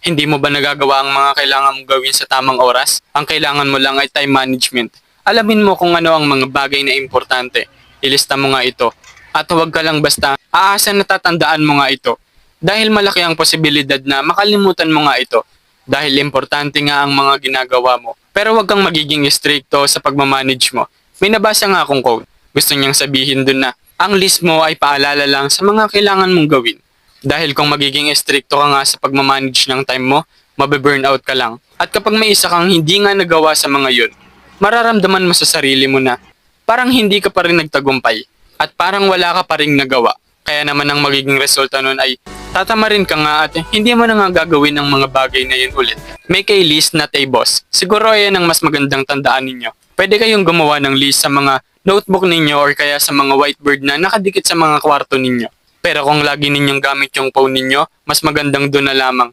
Hindi mo ba nagagawa ang mga kailangan mong gawin sa tamang oras? Ang kailangan mo lang ay time management. Alamin mo kung ano ang mga bagay na importante. Ilista mo nga ito. At huwag ka lang basta aasa na tatandaan mo nga ito. Dahil malaki ang posibilidad na makalimutan mo nga ito. Dahil importante nga ang mga ginagawa mo. Pero huwag kang magiging stricto sa pagmamanage mo. May nabasa nga akong quote. Gusto niyang sabihin dun na ang list mo ay paalala lang sa mga kailangan mong gawin. Dahil kung magiging stricto ka nga sa pagmamanage ng time mo, mabe-burnout ka lang. At kapag may isa kang hindi nga nagawa sa mga yun, mararamdaman mo sa sarili mo na parang hindi ka pa rin nagtagumpay at parang wala ka pa rin nagawa. Kaya naman ang magiging resulta nun ay tatamarin ka nga at hindi mo na nga gagawin ang mga bagay na yun ulit. Make a list, not a boss. Siguro yan ang mas magandang tandaan ninyo. Pwede kayong gumawa ng list sa mga notebook ninyo or kaya sa mga whiteboard na nakadikit sa mga kwarto ninyo. Pero kung lagi ninyong gamit yung phone ninyo, mas magandang doon na lamang.